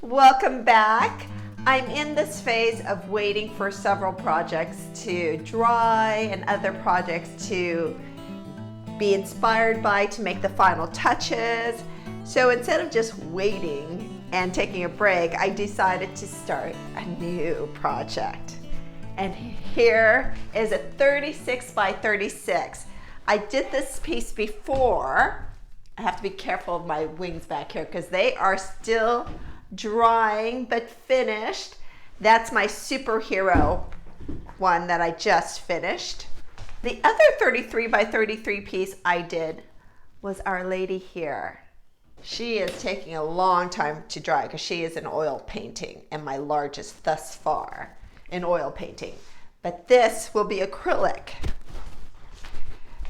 Welcome back. I'm in this phase of waiting for several projects to dry and other projects to be inspired by to make the final touches. So instead of just waiting and taking a break, I decided to start a new project. And here is a 36 by 36. I did this piece before. I have to be careful of my wings back here because they are still drying but finished. That's my superhero one that I just finished. The other 33 by 33 piece I did was Our Lady here. She is taking a long time to dry because she is an oil painting and my largest thus far in oil painting. But this will be acrylic.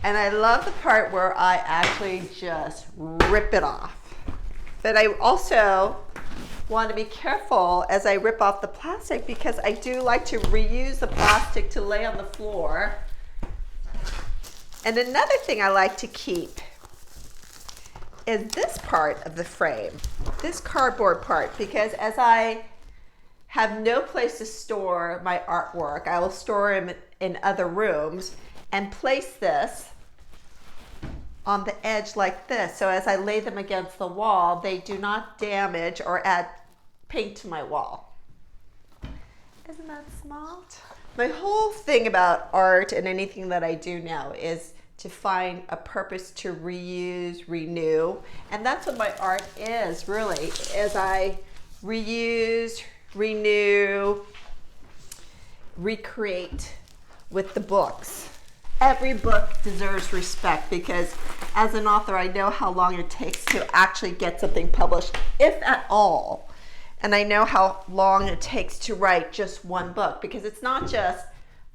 And I love the part where I actually just rip it off. But I also want to be careful as I rip off the plastic because I do like to reuse the plastic to lay on the floor. And another thing I like to keep is this part of the frame, this cardboard part, because as I have no place to store my artwork, I will store them in other rooms and place this on the edge like this. So as I lay them against the wall, they do not damage or add paint to my wall. Isn't that smart? My whole thing about art and anything that I do now is to find a purpose to reuse, renew. And that's what my art is really, is I reuse, renew, recreate with the books. Every book deserves respect because as an author, I know how long it takes to actually get something published, if at all. And I know how long it takes to write just one book because it's not just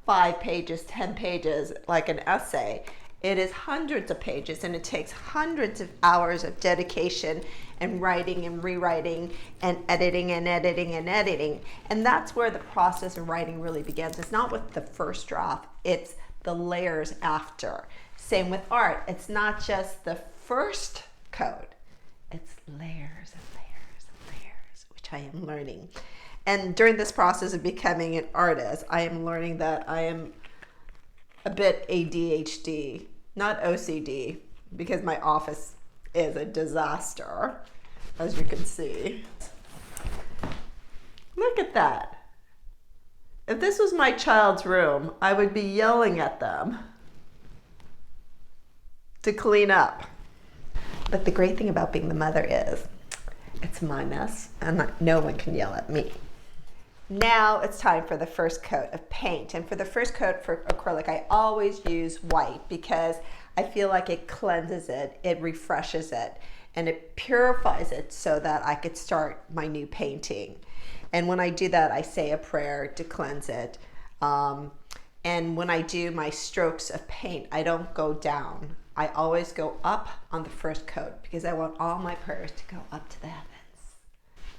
5 pages, 10 pages like an essay. It is hundreds of pages and it takes hundreds of hours of dedication and writing and rewriting and editing and editing and editing. And that's where the process of writing really begins. It's not with the first draft, it's the layers after. Same with art. It's not just the first coat, it's layers and layers and layers, which I am learning. And during this process of becoming an artist, I am learning that I am a bit ADHD, not OCD, because my office is a disaster, as you can see. Look at that. If this was my child's room, I would be yelling at them to clean up. But the great thing about being the mother is it's my mess and no one can yell at me. Now it's time for the first coat of paint. And for the first coat for acrylic, I always use white because I feel like it cleanses it, it refreshes it, and it purifies it so that I could start my new painting. And when I do that, I say a prayer to cleanse it. And when I do my strokes of paint, I don't go down. I always go up on the first coat because I want all my prayers to go up to the heavens.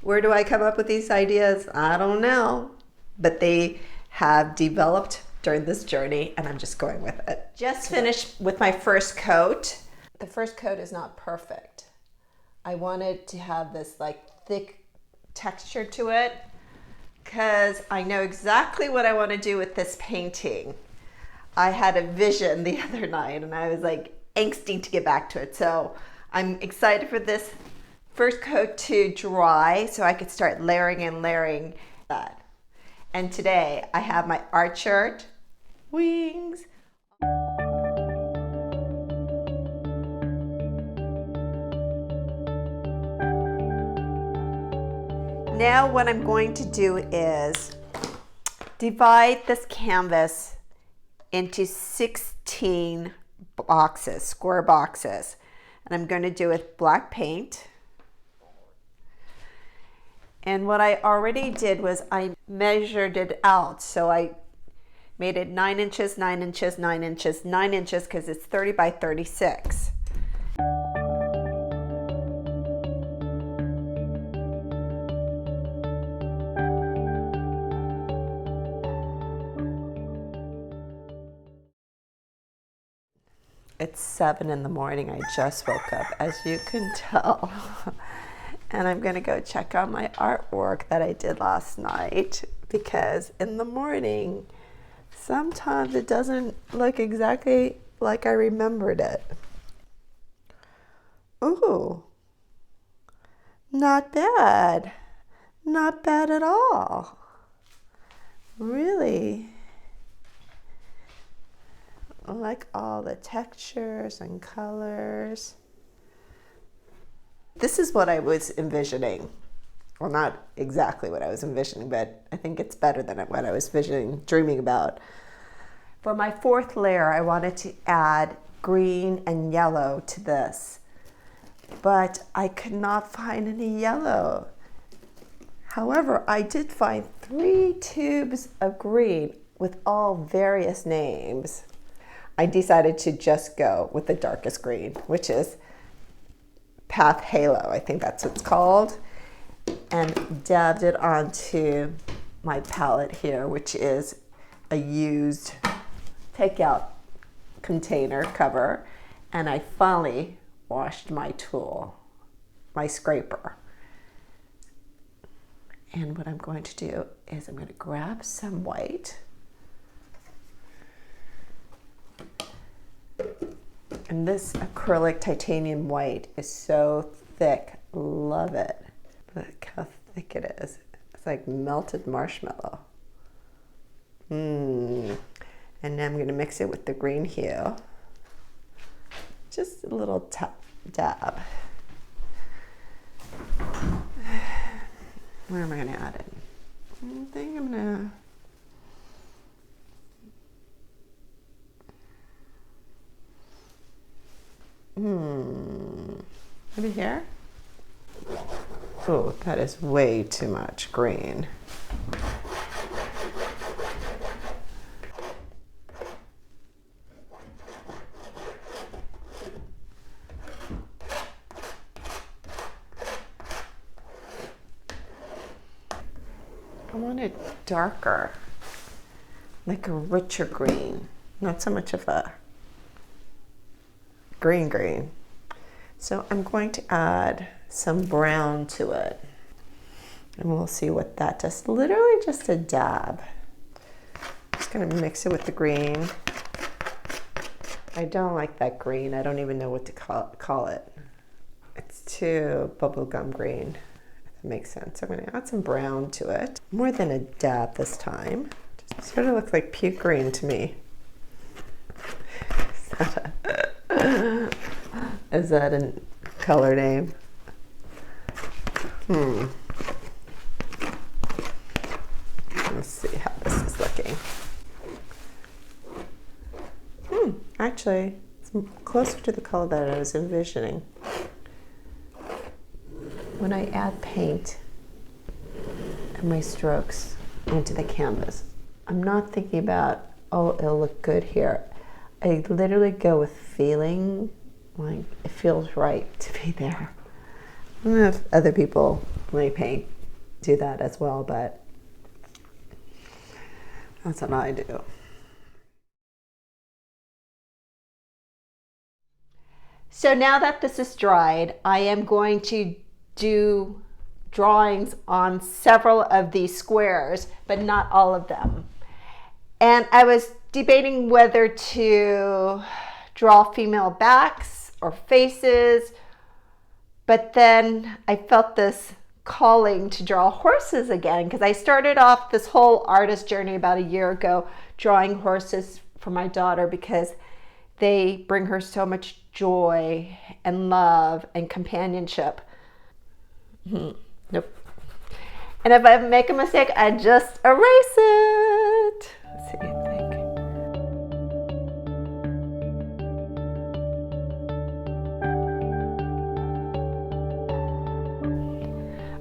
Where do I come up with these ideas? I don't know, but they have developed during this journey and I'm just going with it. Just finished with my first coat. The first coat is not perfect. I wanted to have this like thick texture to it because I know exactly what I want to do with this painting. I had a vision the other night and I was like angsty to get back to it. So I'm excited for this first coat to dry so I could start layering and layering that. And today I have my art shirt, wings. Now what I'm going to do is divide this canvas into 16 boxes, square boxes. And I'm going to do it with black paint. And what I already did was I measured it out. So I made it 9 inches, 9 inches, 9 inches, 9 inches because it's 30 by 36. It's 7 in the morning. I just woke up, as you can tell. And I'm gonna go check on my artwork that I did last night, because in the morning, sometimes it doesn't look exactly like I remembered it. Ooh, not bad. Not bad at all. Really. I like all the textures and colors. This is what I was envisioning. Well, not exactly what I was envisioning, but I think it's better than what I was dreaming about. For my fourth layer, I wanted to add green and yellow to this, but I could not find any yellow. However, I did find 3 tubes of green with all various names. I decided to just go with the darkest green, which is Path Halo, I think that's what it's called, and dabbed it onto my palette here, which is a used takeout container cover, and I finally washed my tool, my scraper. And what I'm going to do is I'm going to grab some white, and this acrylic titanium white is so thick. Love it. Look how thick it is. It's like melted marshmallow. And now I'm going to mix it with the green hue. Just a little dab. Where am I going to add it? I think I'm going to... Maybe here? Oh, that is way too much green. I want it darker, like a richer green, not so much of a green. So I'm going to add some brown to it, and we'll see what that does. Literally just a dab. Just gonna mix it with the green. I don't like that green. I don't even know what to call it. It's too bubblegum green, if that makes sense. I'm gonna add some brown to it. More than a dab this time. Just sort of looks like puke green to me. Is that a color name? Let's see how this is looking. Actually, it's closer to the color that I was envisioning. When I add paint and my strokes into the canvas, I'm not thinking about, oh, it'll look good here. I literally go with feeling, like it feels right to be there. I don't know if other people when they paint do that as well, but that's what I do. So now that this is dried, I am going to do drawings on several of these squares, but not all of them. And I was debating whether to draw female backs or faces, but then I felt this calling to draw horses again, because I started off this whole artist journey about a year ago drawing horses for my daughter because they bring her so much joy and love and companionship. Nope. And if I make a mistake, I just erase it. Let's see,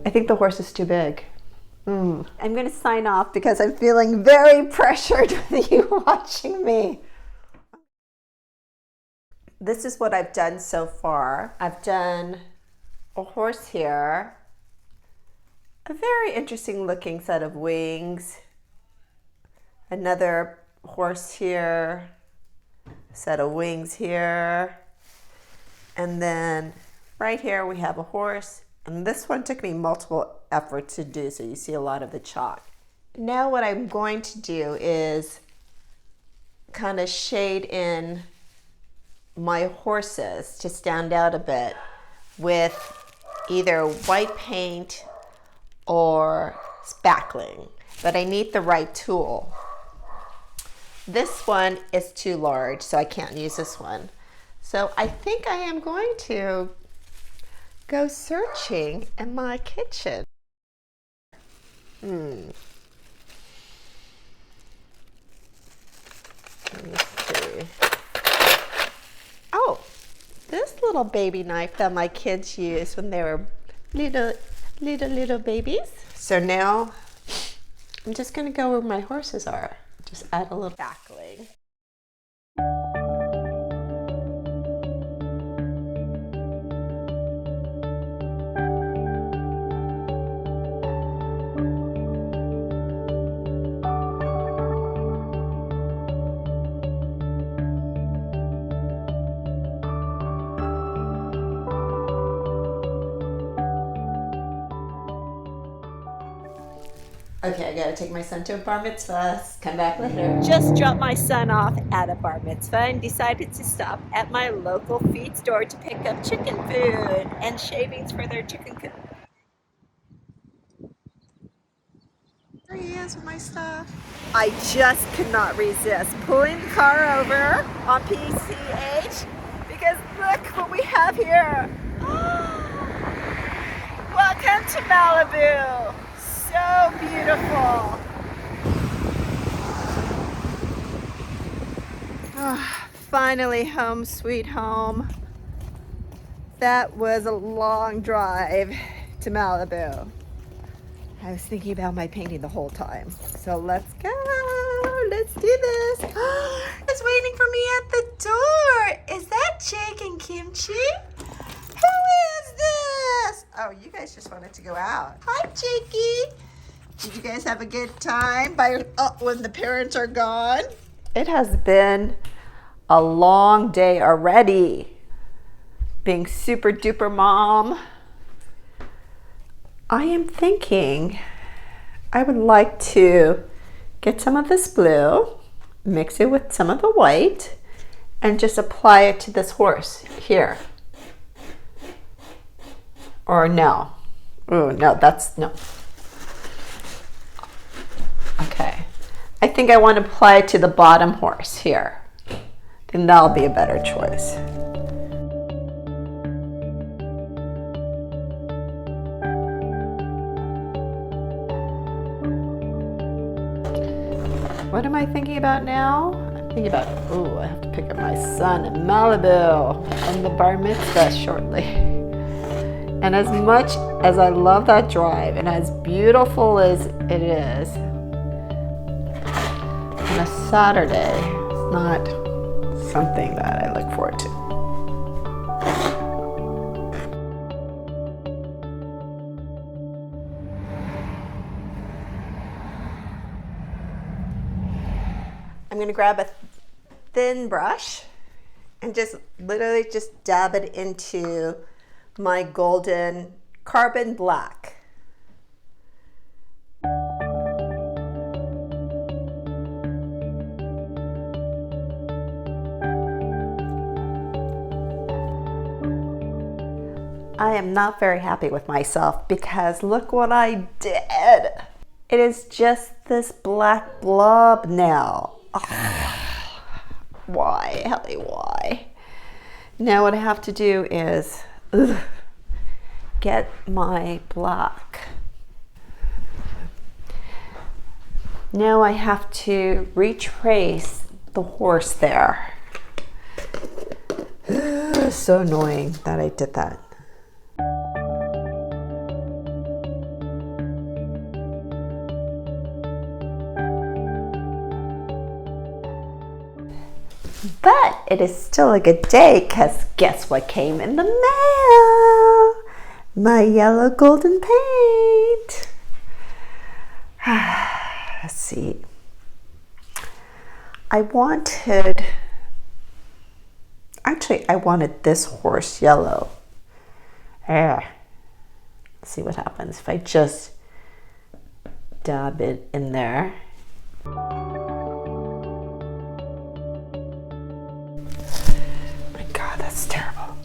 I think the horse is too big. I'm going to sign off because I'm feeling very pressured with you watching me. This is what I've done so far. I've done a horse here, a very interesting looking set of wings, another horse here, a set of wings here, and then right here we have a horse And this one took me multiple efforts to do, so you see a lot of the chalk. Now what I'm going to do is kind of shade in my horses to stand out a bit with either white paint or spackling, but I need the right tool. This one is too large, so I can't use this one. So I think I am going to go searching in my kitchen. Let me see. Oh, this little baby knife that my kids used when they were little babies. So now I'm just gonna go where my horses are. Just add a little spackling. Okay, I gotta take my son to a bar mitzvah. Come back later. Just dropped my son off at a bar mitzvah and decided to stop at my local feed store to pick up chicken food and shavings for their chicken coop. There he is with my stuff. I just could not resist pulling the car over on PCH because look what we have here. Welcome to Malibu. So beautiful. Oh, finally home sweet home. That was a long drive to Malibu. I was thinking about my painting the whole time. So let's go. Let's do this. It's waiting for me at the door. Is that Jake and Kimchi? Who is this? Oh, you guys just wanted to go out. Hi, Jakey. Did you guys have a good time when the parents are gone? It has been a long day already. Being super duper mom. I am thinking I would like to get some of this blue, mix it with some of the white, and just apply it to this horse here. Or no. Oh, no, that's no. Okay. I think I want to apply it to the bottom horse here. Then that'll be a better choice. What am I thinking about now? I'm thinking about, oh, I have to pick up my son in Malibu from the bar mitzvah shortly. And as much as I love that drive and as beautiful as it is, on a Saturday, it's not something that I look forward to. I'm going to grab a thin brush and just literally just dab it into my golden carbon black. I am not very happy with myself because look what I did. It is just this black blob now. Oh, why, Ellie, why? Now what I have to do is get my black. Now I have to retrace the horse there. So annoying that I did that. But it is still a good day because guess what came in the mail? My yellow golden paint. Let's see. I wanted this horse yellow. Let's see what happens if I just dab it in there. My God, that's terrible.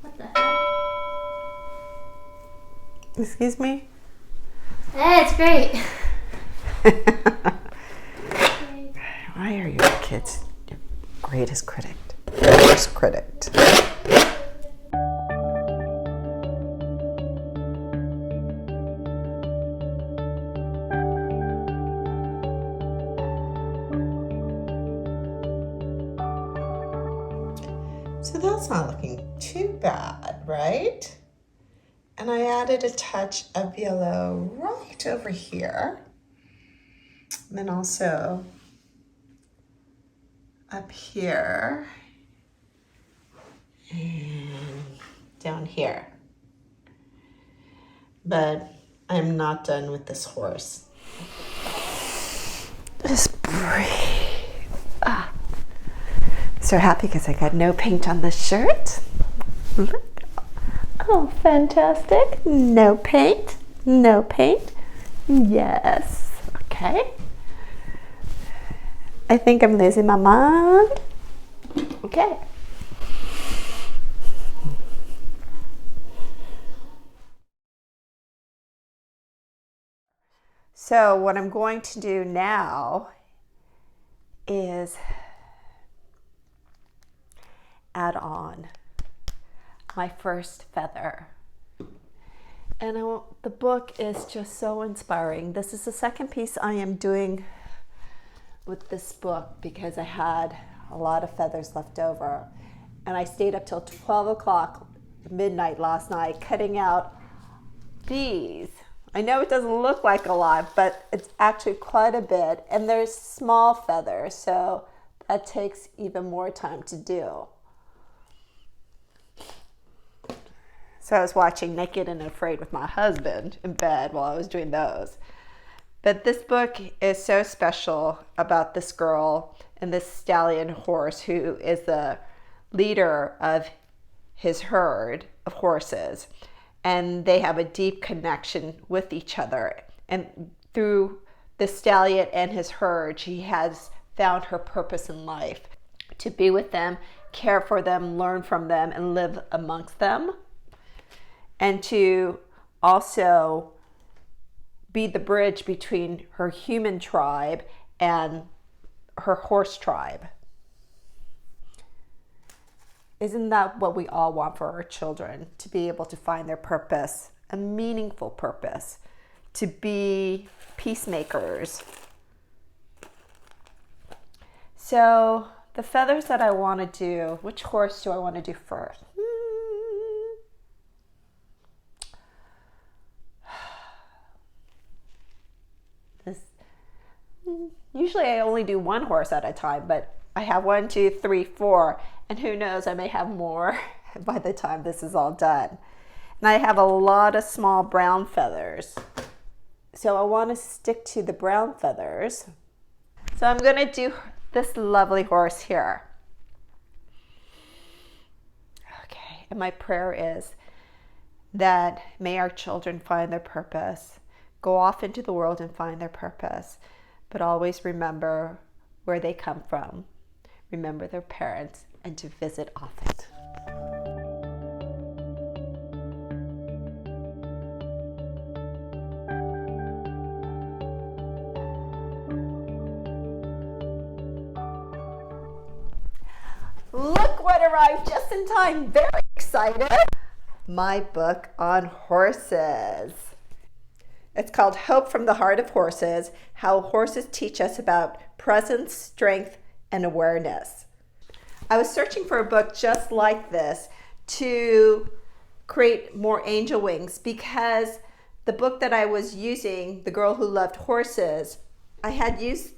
What the heck? Excuse me? Hey, it's great. Why are your kids your greatest critic? Worst critic. So that's not looking too bad, right? And I added a touch of yellow right over here. And then also up here and down here. But I'm not done with this horse. Just breathe. So happy because I got no paint on this shirt. Look. Oh, fantastic. No paint. No paint. Yes. Okay. I think I'm losing my mind. Okay. So what I'm going to do now is add on my first feather. And the book is just so inspiring. This is the second piece I am doing with this book because I had a lot of feathers left over. And I stayed up till 12 o'clock midnight last night cutting out these. I know it doesn't look like a lot, but it's actually quite a bit. And there's small feathers, so that takes even more time to do. So I was watching Naked and Afraid with my husband in bed while I was doing those. But this book is so special about this girl and this stallion horse who is the leader of his herd of horses. And they have a deep connection with each other. And through the stallion and his herd, she has found her purpose in life, to be with them, care for them, learn from them, and live amongst them. And to also be the bridge between her human tribe and her horse tribe. Isn't that what we all want for our children? To be able to find their purpose, a meaningful purpose, to be peacemakers. So the feathers that I want to do, which horse do I want to do first? Usually I only do one horse at a time, but I have 1, 2, 3, 4, and who knows, I may have more by the time this is all done. And I have a lot of small brown feathers. So I want to stick to the brown feathers. So I'm going to do this lovely horse here. Okay, and my prayer is that may our children find their purpose, go off into the world and find their purpose. But always remember where they come from, remember their parents, and to visit often. Look what arrived just in time. Very excited. My book on horses. It's called Hope from the Heart of Horses, How Horses Teach Us About Presence, Strength, and Awareness. I was searching for a book just like this to create more angel wings because the book that I was using, The Girl Who Loved Horses, I had used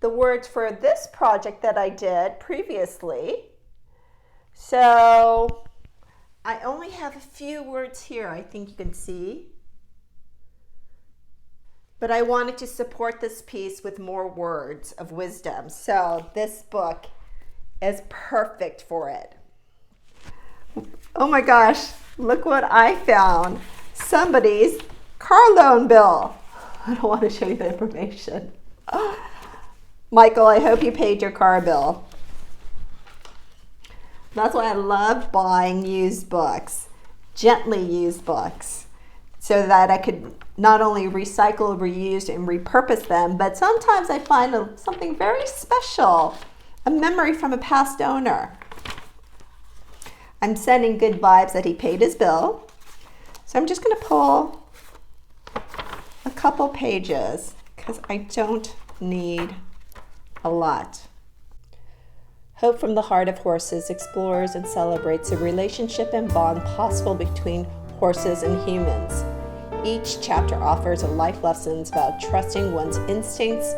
the words for this project that I did previously. So I only have a few words here, I think you can see. But I wanted to support this piece with more words of wisdom. So this book is perfect for it. Oh my gosh, look what I found. Somebody's car loan bill. I don't want to show you the information. Michael, I hope you paid your car bill. That's why I love buying used books, gently used books, so that I could not only recycle, reuse, and repurpose them, but sometimes I find something very special, a memory from a past owner. I'm sending good vibes that he paid his bill. So I'm just going to pull a couple pages because I don't need a lot. Hope from the Heart of Horses explores and celebrates the relationship and bond possible between horses and humans. Each chapter offers a life lessons about trusting one's instincts,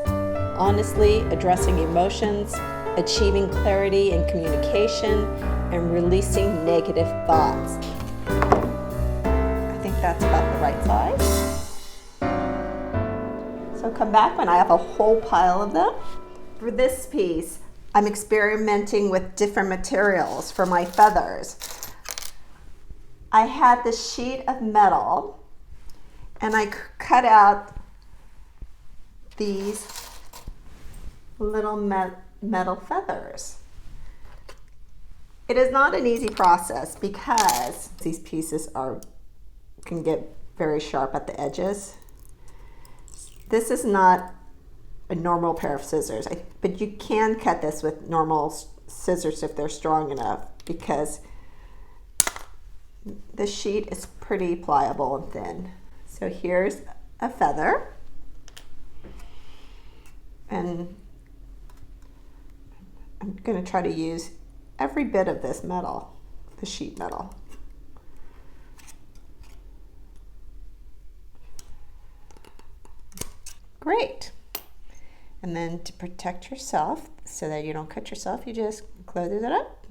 honestly addressing emotions, achieving clarity in communication, and releasing negative thoughts. I think that's about the right size. So come back when I have a whole pile of them. For this piece, I'm experimenting with different materials for my feathers. I had this sheet of metal and I cut out these little metal feathers. It is not an easy process because these pieces can get very sharp at the edges. This is not a normal pair of scissors, but you can cut this with normal scissors if they're strong enough because the sheet is pretty pliable and thin. So here's a feather, and I'm going to try to use every bit of this metal, the sheet metal. Great. And then to protect yourself so that you don't cut yourself, you just close it up.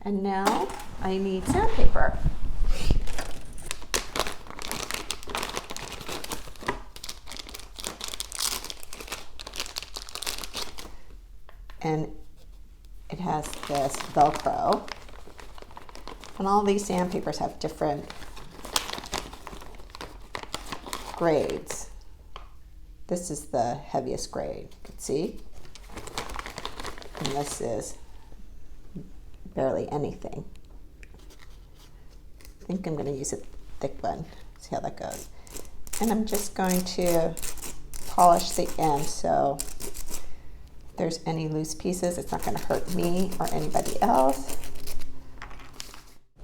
And now I need sandpaper. And it has this Velcro. And all these sandpapers have different grades. This is the heaviest grade, you can see. And this is barely anything. I think I'm going to use a thick one, see how that goes. And I'm just going to polish the end so if there's any loose pieces, it's not going to hurt me or anybody else.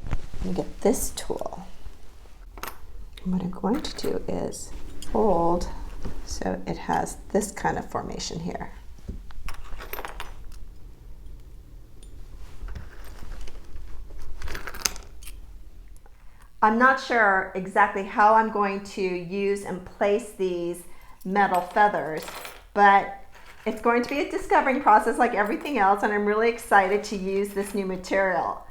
I'm going to get this tool. And what I'm going to do is fold so it has this kind of formation here. I'm not sure exactly how I'm going to use and place these metal feathers, but it's going to be a discovering process like everything else, and I'm really excited to use this new material.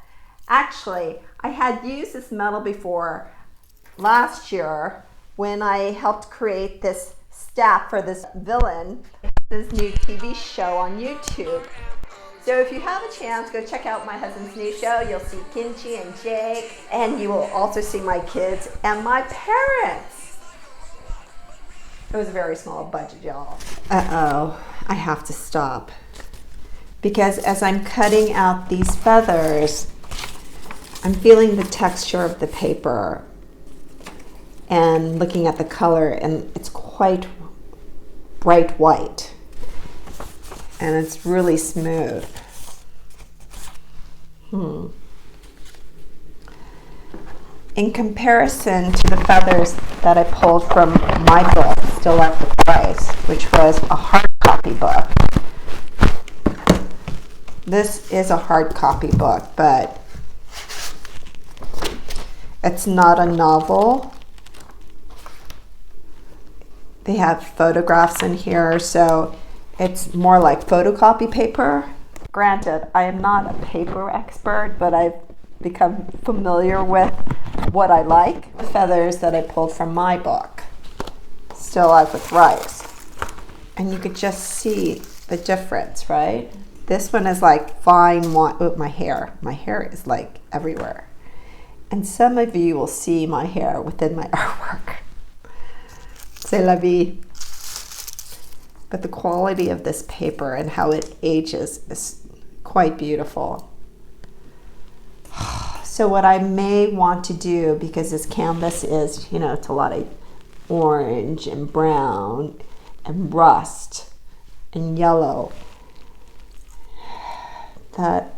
Actually, I had used this metal before last year when I helped create this staff for this villain, this new TV show on YouTube. So if you have a chance, go check out my husband's new show. You'll see Kimchi and Jake, and you will also see my kids and my parents. It was a very small budget, y'all. Uh-oh, I have to stop. Because as I'm cutting out these feathers, I'm feeling the texture of the paper and looking at the color, and it's quite bright white. And it's really smooth. In comparison to the feathers that I pulled from my book, Still Life with Bryce, which was a hard copy book. This is a hard copy book, but it's not a novel. They have photographs in here, so it's more like photocopy paper. Granted, I am not a paper expert, but I've become familiar with what I like. The feathers that I pulled from my book, Still Life with Rice. And you could just see the difference, right? This one is like fine wine. Oh, my hair is like everywhere. And some of you will see my hair within my artwork. C'est la vie. But the quality of this paper and how it ages is quite beautiful. So what I may want to do, because this canvas is, you know, it's a lot of orange and brown and rust and yellow, that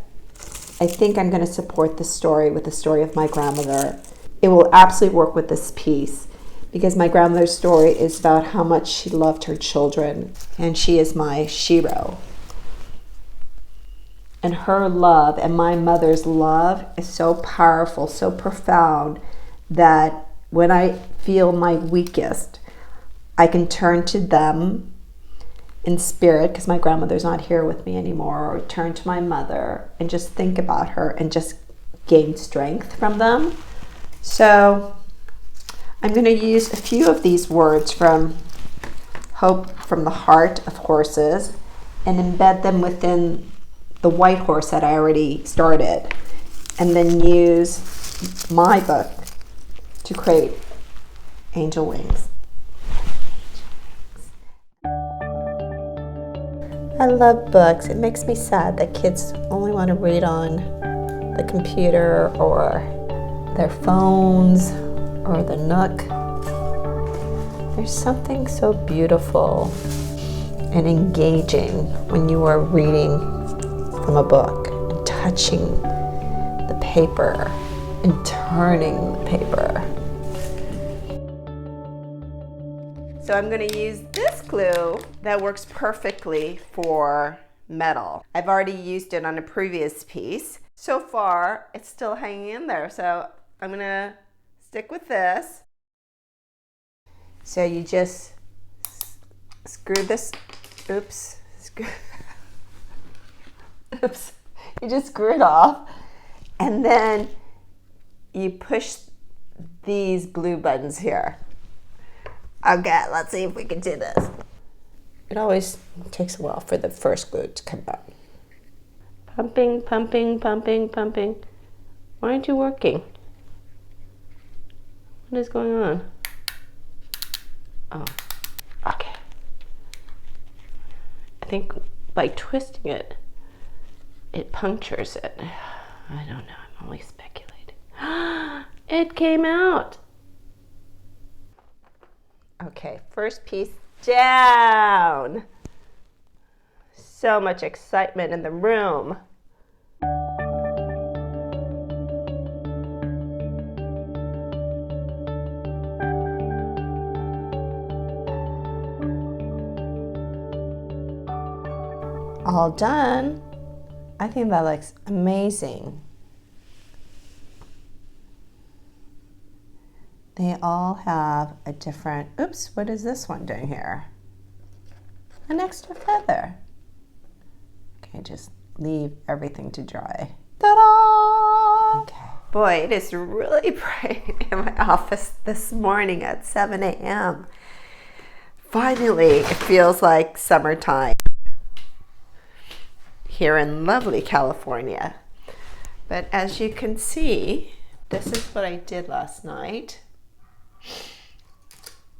I think I'm going to support the story with the story of my grandmother. It will absolutely work with this piece because my grandmother's story is about how much she loved her children, and she is my shiro. And her love and my mother's love is so powerful, so profound, that when I feel my weakest, I can turn to them in spirit, because my grandmother's not here with me anymore, or turn to my mother and just think about her and just gain strength from them. So I'm going to use a few of these words from Hope from the Heart of Horses and embed them within the white horse that I already started, and then use my book to create Angel Wings. I love books. It makes me sad that kids only want to read on the computer or their phones or the Nook. There's something so beautiful and engaging when you are reading from a book and touching the paper and turning the paper. So I'm going to use this glue that works perfectly for metal. I've already used it on a previous piece. So far, it's still hanging in there. So I'm going to stick with this. So you just screw this, oops, oops. You just screw it off, and then you push these blue buttons here. Okay, let's see if we can do this. It always takes a while for the first glue to come out. Pumping, pumping, pumping, pumping. Why aren't you working? What is going on? Oh, okay. I think by twisting it, it punctures it. I don't know, I'm only speculating. It came out. Okay, first piece down. So much excitement in the room. All done. I think that looks amazing. They all have a different, oops, what is this one doing here? An extra feather. Okay, just leave everything to dry. Ta-da! Okay. Boy, it is really bright in my office this morning at 7 a.m. Finally, it feels like summertime here in lovely California. But as you can see, this is what I did last night.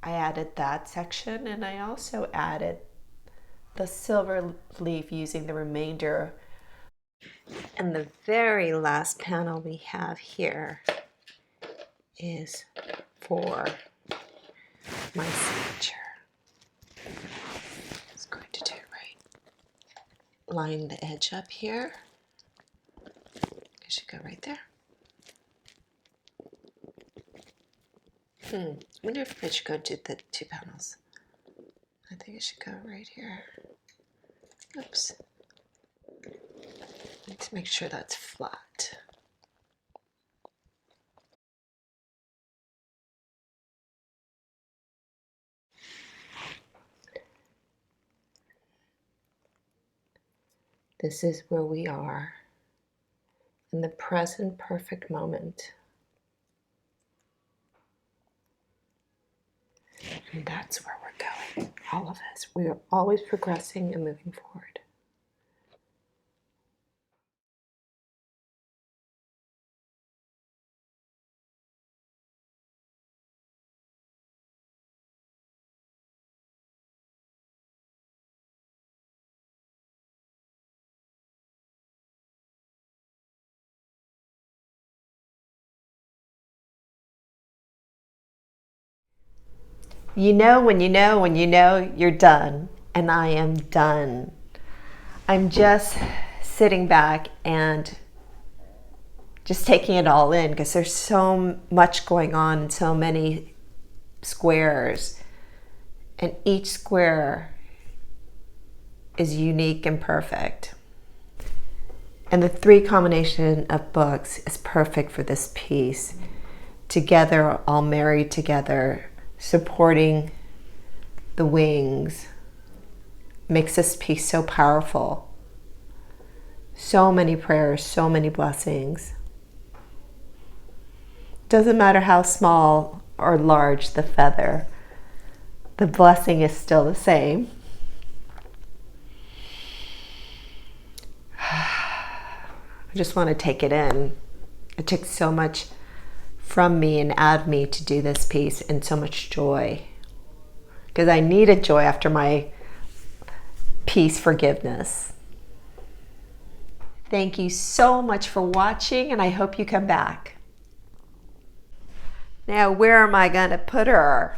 I added that section, and I also added the silver leaf using the remainder. And the very last panel we have here is for my signature. Just going to do it right. Line the edge up here. It should go right there. I wonder if I should go to the 2 panels. I think it should go right here. Oops. Need to make sure that's flat. This is where we are in the present perfect moment. And that's where we're going. All of us. We are always progressing and moving forward. You know when you know when you know you're done, and I am done. I'm just sitting back and just taking it all in because there's so much going on in so many squares, and each square is unique and perfect. And the 3 combination of books is perfect for this piece. Together, all married together, supporting the wings, makes this piece so powerful. So many prayers, so many blessings. Doesn't matter how small or large the feather, the blessing is still the same. I just want to take it in. It took so much from me and out of me to do this piece, and so much joy. Because I needed joy after my piece, Forgiveness. Thank you so much for watching, and I hope you come back. Now, where am I going to put her?